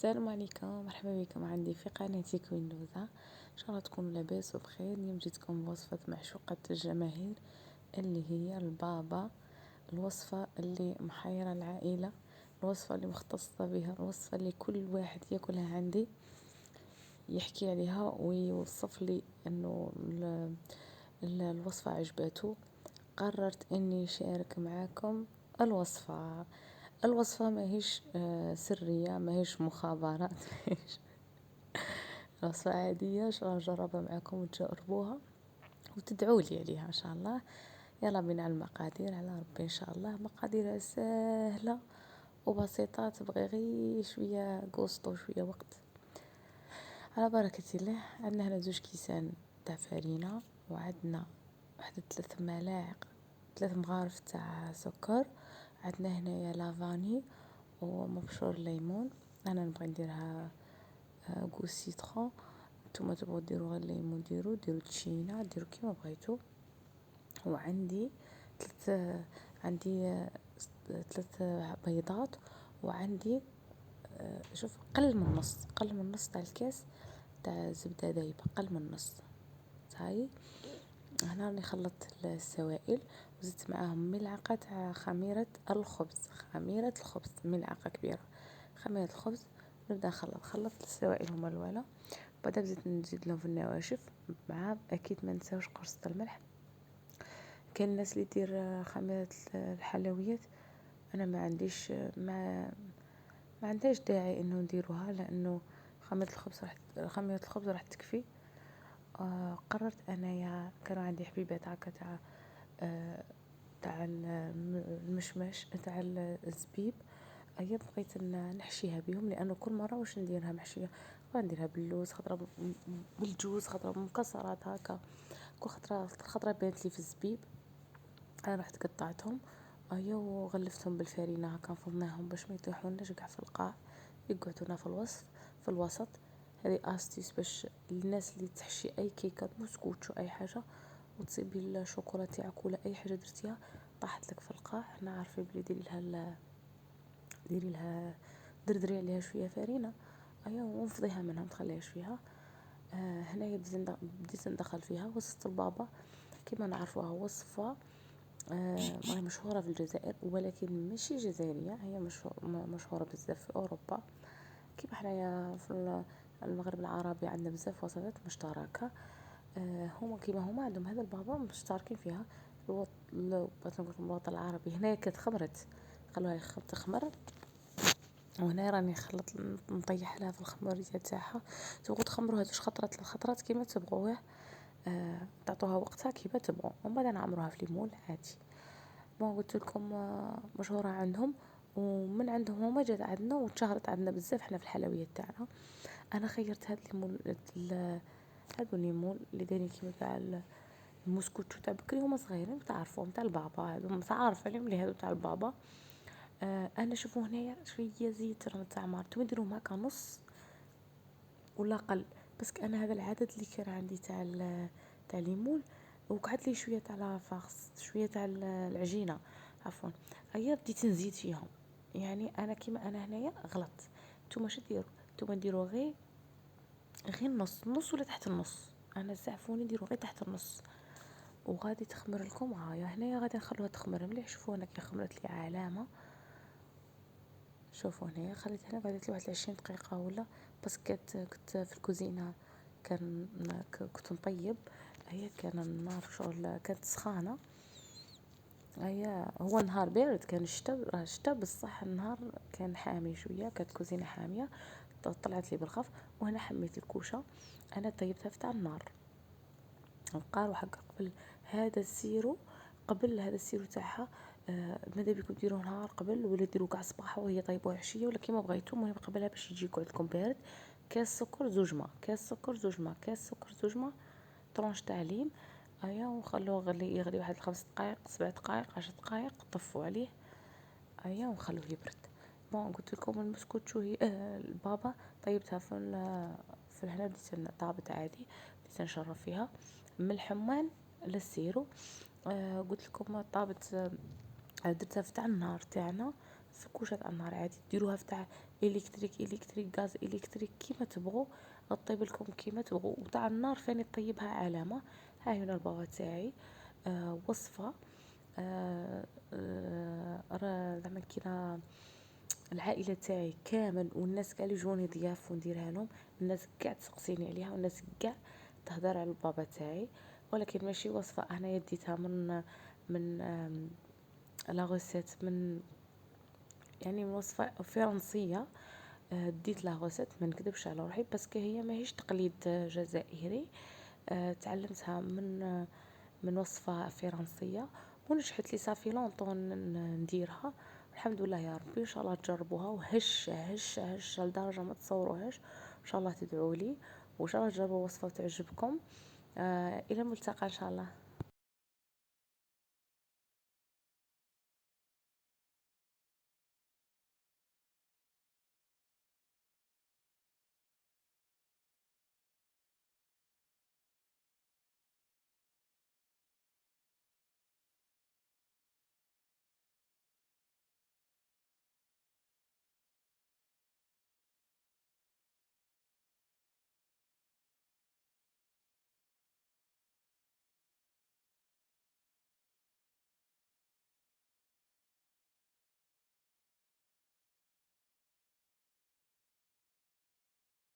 السلام عليكم، مرحبا بكم عندي في قناتي كويندوزا. ان شاء الله تكونوا لاباس وبخير. اليوم جيتكم بوصفة معشوقة الجماهير اللي هي البابا، الوصفة اللي محيرة العائلة، الوصفة اللي مختصة بها، الوصفة اللي كل واحد ياكلها عندي يحكي عليها ويوصف لي انه الوصفة عجبته. قررت اني اشارك معاكم الوصفة. الوصفة ماهيش سرية، ماهيش مخابرات، ماهيش وصفة عادية. ان شاء الله نجربها معاكم وتجربوها وتدعوا لي عليها ان شاء الله. يلا بينا على المقادير، على ربي ان شاء الله. مقاديرها سهلة وبسيطة، تبغي غير شوية قسط وشوية وقت. على بركة الله. عندنا هنا 2 كيسان تاع فرينة، وعندنا واحد 3 مغارف تاع سكر. عندنا هنايا لافاني ومبشور ليمون. انا نبغي نديرها غو سيترون. نتوما تبغوا ديروا غير الليمون ديروا تشينا، ديروا كيما بغيتو. وعندي عندي 3 بيضات، وعندي شوف قل من نص تاع الكاس تاع زبده دايبه، قل من نص. هاي هنا راني خلطت السوائل وزدت معاهم ملعقه تاع خميره الخبز، ملعقه كبيره خميره الخبز. نبدا نخلط السوائل هما الاولى، بعدها بديت نزيد لهم في النواشف، مع اكيد ما نساوش قرصه الملح. كاين الناس اللي دير خميره الحلويات، انا ما عنديش ما عندهاش داعي انه نديروها، لانه خميره الخبز راح تكفي. قررت انايا كانوا عندي حبيبات هكا تاع المشماش تاع الزبيب. بغيت نحشيها بهم، لانه كل مره واش نديرها محشيه، نديرها باللوز، خضره بالجوز، خضره بمكسرات هكا. كل خضره بانت لي في الزبيب. انا رحت قطعتهم وغلفتهم بالفرينه هكا، نفضناهم باش ما يطيحوناش كاع في القاع، يقعدونا في الوسط. هذه استيس باش الناس اللي تحشي اي كيكه بسكوت اي حاجه، وتصيبي الشوكولا تاعك ولا اي حاجه درتيها طاحت لك في القاع، حنا عارفين بلي ديري لها دردري عليها شويه فرينه ونفضيها منها، تخليها فيها. هنايا بديت ندخل فيها وصفه البابا. كما نعرفوها وصفه هي مشهورة في الجزائر، ولكن ماشي جزائرية، هي مشهورة بزاف في أوروبا. كيما حنايا في المغرب العربي عندنا بزاف وصفات مشتركة. هما كيما هما عندهم هذا البابا مشتركين فيها. الوطن العربي هنا كتخمرت، خلوها تخمر، وهنا راني نطيح لها في الخمريه تاعها. تبغوا تخمروها 2 خطرات 3 خطرات كيما تبغوه. تعطوها وقتها كيما تبغوا، ومن بعد نعمروها في ليمون عادي. ما قلت لكم مشهورة عندهم، ومن عندهم هما جات عندنا وتشهرت عندنا بزاف حنا في الحلويات تاعنا. انا خيرت هاد الليمون، هادو الليمون اللي دايرين كيما تاع المسكوتشو تاع بكري، هما صغيرين تعرفوهم تاع البابا، هادو متعارف عليهم اللي هادو تاع البابا. انا شوفوا هنايا شويه زيت تاع مارتو نديرهم هكا نص ولا قل، بس انا هذا العدد اللي كان عندي تاع الليمون، وقعد لي شويه تاع لافاغس، شويه تاع العجينه عفوا. بديت نزيد فيهم. يعني انا كيما انا هنايا غلط. نتوما اش ديروا؟ نتوما ديروا غير نص ولا تحت النص. انا زعفوني ديروا غير تحت النص، وغادي تخمر لكم. هنايا غادي نخلوها تخمر مليح. شوفوا هنا كي خمرت لي علامه، شوفوا هنا خليت هنا قعدت لي واحد 20 دقيقه ولا، بس كنت في الكوزينه، كنت نطيب. كان النار شغل كانت سخانه. هو النهار بارد، كان الشتا بصح النهار كان حامي شويه، كانت كوزينه حاميه. طلعت لي بالخف. وهنا حميت الكوشه، انا طيبتها في تاع النار القار وحق قبل هذا السيرو تاعها. ماذا بكم ديروه نهار قبل ولا ديروا كاع صباح وهي طيبوها عشيه ولا كيما بغيتو. المهم قبلها باش يجيكم عندكم بارد. كاس سكر 2 ماء، كاس سكر 2 ماء، كاس سكر 2 ماء، طرونش تاع ليم. ونخلوه يغلي واحد 5 دقائق 7 دقائق 10 دقائق، طفوا عليه. ونخلوه يبرد. قلت لكم المسكوتشو هي البابا طيبتها في هنا. بديت طابت عادي، بديت نشرب فيها من الحمان للسيرو. قلت لكم طابت، درتها في تاع النهار تاعنا تفكوش على النار عادي، ديروها فتاع الكتريك غاز الكتريك كيما تبغوا، طيب لكم كيما تبغوا. وتاع النار فاني طيبها علامه. ها هنا البابا تاعي. وصفه زعما كينا العائله تاعي كامل والناس كاع اللي يجوني ضياف ونديرها لهم. الناس كاع تسقسيني عليها والناس كاع تهدر على البابا تاعي. ولكن ماشي وصفه انا ديتها من لا غوسيت من يعني من وصفه فرنسيه. ديت لا غوسيت ما نكذبش على روحي باسكو هي ماهيش تقليد جزائري. تعلمتها من وصفه فرنسيه ونجحت لي صافي لونطون نديرها. الحمد لله يا ربي. ان شاء الله تجربوها وهش هش هش لدرجه ما تصوروهاش. ان شاء الله تدعوا لي وان شاء الله تجربوا الوصفه وتعجبكم. الى الملتقى ان شاء الله.